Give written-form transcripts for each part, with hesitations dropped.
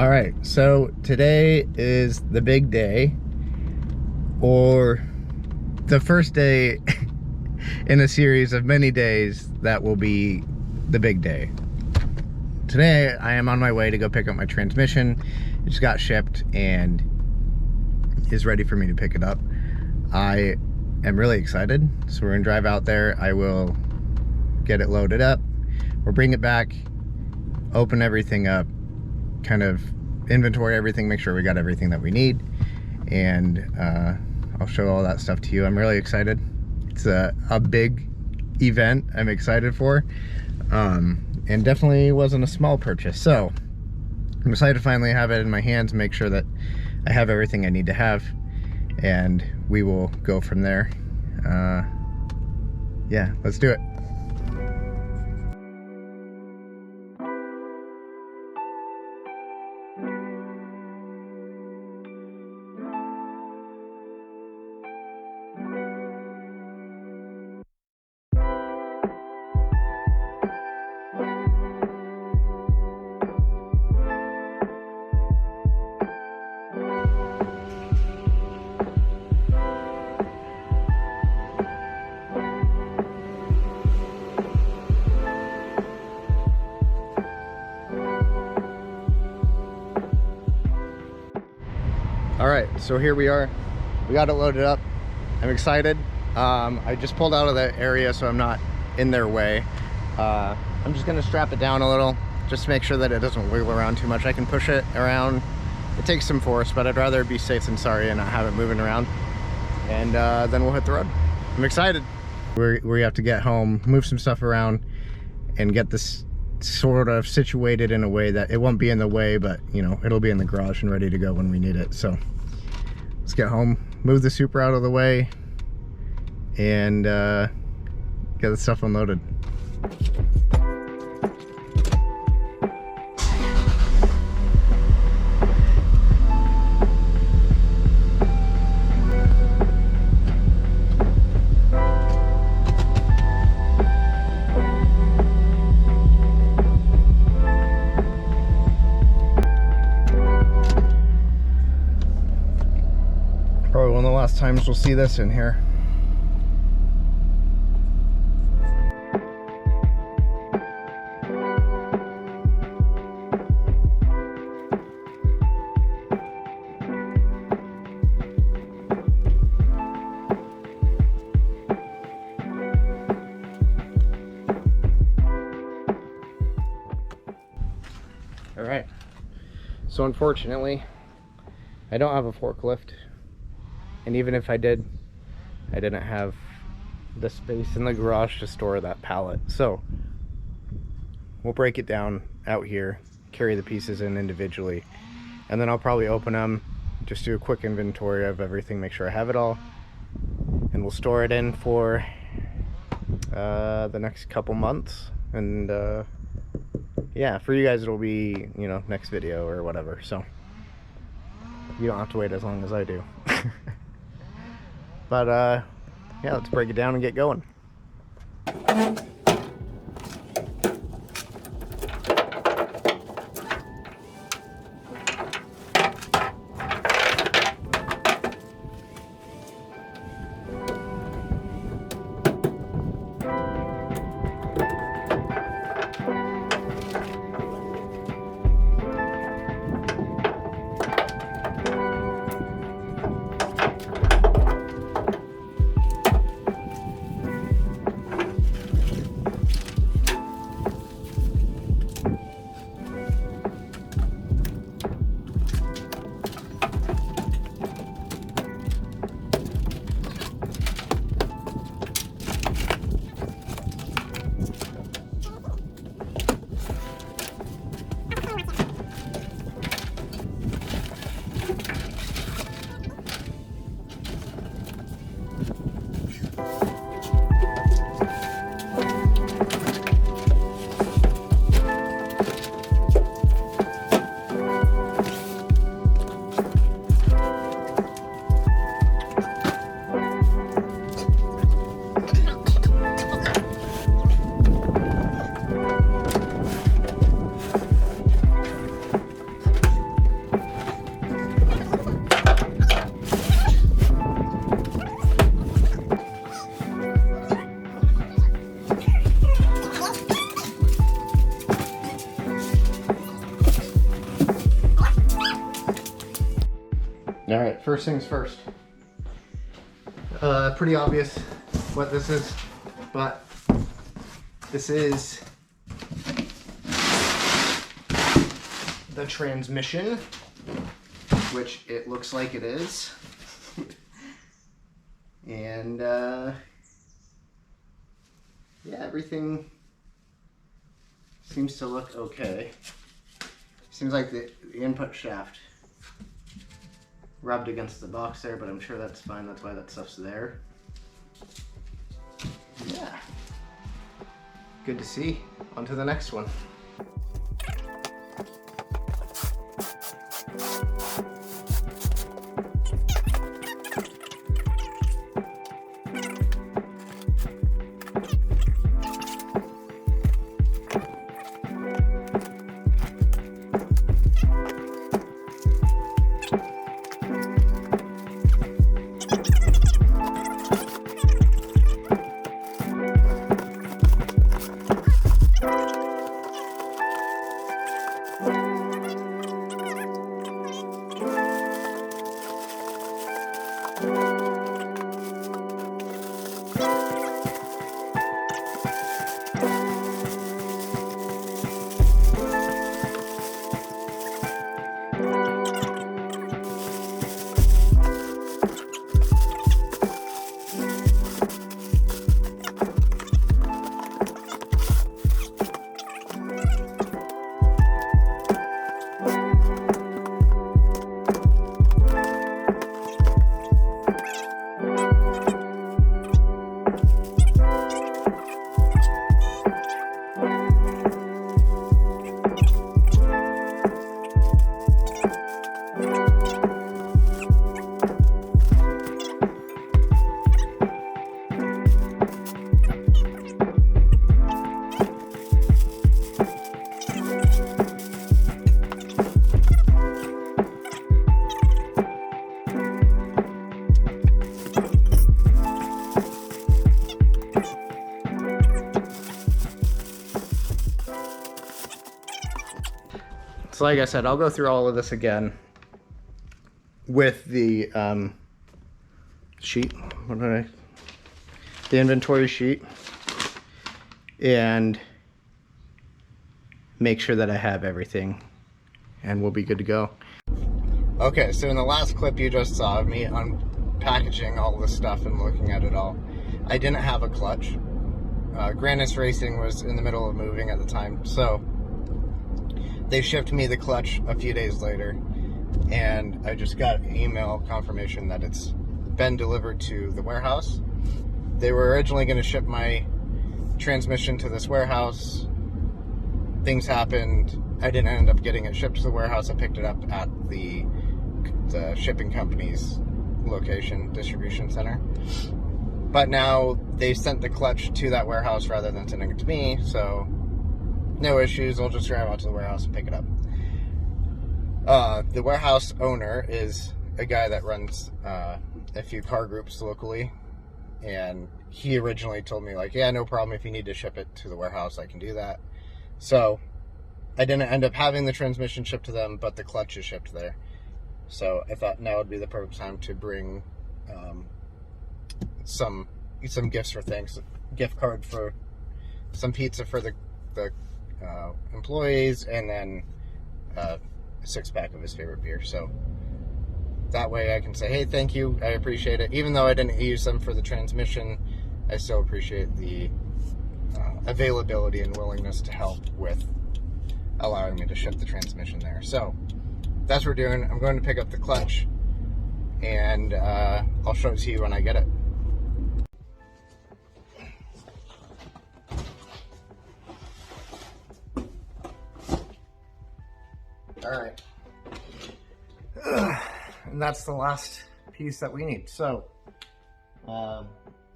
All right, so today is the big day, or the first day in a series of many days that will be the big day. Today I am on my way to go pick up my transmission. It just got shipped and is ready for me to pick it up. I am really excited, so we're gonna drive out there. I will get it loaded up, we'll bring it back, open everything up, kind of inventory everything, make sure we got everything that we need, and I'll show all that stuff to you. I'm really excited. It's a big event I'm excited for, and definitely wasn't a small purchase, so I'm excited to finally have it in my hands, make sure that I have everything I need to have, and we will go from there. Yeah, let's do it. All right, so here we are. We got it loaded up. I'm excited. I just pulled out of the area so I'm not in their way. I'm just gonna strap it down a little, just to make sure that it doesn't wiggle around too much. I can push it around. It takes some force, but I'd rather be safe than sorry and not have it moving around. And then we'll hit the road. I'm excited. We have to get home, move some stuff around, and get this sort of situated in a way that it won't be in the way, but you know, it'll be in the garage and ready to go when we need it. So let's get home, move the Supra out of the way, and get the stuff unloaded. Probably one of the last times we'll see this in here. All right, so unfortunately, I don't have a forklift. And even if I did, I didn't have the space in the garage to store that pallet. So we'll break it down out here, carry the pieces in individually, and then I'll probably open them, just do a quick inventory of everything, make sure I have it all, and we'll store it in for the next couple months. And yeah, for you guys it'll be, you know, next video or whatever, so you don't have to wait as long as I do. But yeah, let's break it down and get going. right, first things first. Pretty obvious what this is, but this is the transmission, which it looks like it is. And yeah, everything seems to look okay. Seems like the input shaft rubbed against the box there, but I'm sure that's fine. That's why that stuff's there. Yeah. Good to see. On to the next one. So like I said, I'll go through all of this again with the sheet. The inventory sheet, and make sure that I have everything, and we'll be good to go. Okay, so in the last clip you just saw of me unpackaging all this stuff and looking at it all, I didn't have a clutch. Grannas Racing was in the middle of moving at the time, so they shipped me the clutch a few days later, and I just got an email confirmation that it's been delivered to the warehouse. They were originally going to ship my transmission to this warehouse. Things happened. I didn't end up getting it shipped to the warehouse. I picked it up at the shipping company's location, distribution center. But now they sent the clutch to that warehouse rather than sending it to me, so no issues. I'll just drive out to the warehouse and pick it up. The warehouse owner is a guy that runs a few car groups locally, and he originally told me, like, yeah, no problem, if you need to ship it to the warehouse, I can do that. So I didn't end up having the transmission shipped to them, but the clutch is shipped there. So I thought now would be the perfect time to bring some gifts for thanks. Gift card for some pizza for the employees, and then a 6-pack of his favorite beer. So that way I can say, hey, thank you, I appreciate it. Even though I didn't use them for the transmission, I still appreciate the availability and willingness to help with allowing me to ship the transmission there. So that's what we're doing. I'm going to pick up the clutch, and I'll show it to you when I get it. Alright, and that's the last piece that we need. So,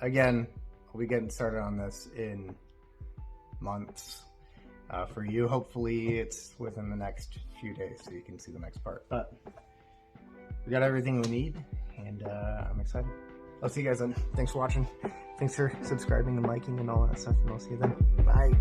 again, we'll be getting started on this in months. For you, hopefully it's within the next few days so you can see the next part. But we got everything we need, and I'm excited. I'll see you guys then. Thanks for watching. Thanks for subscribing and liking and all that stuff, and I'll see you then. Bye.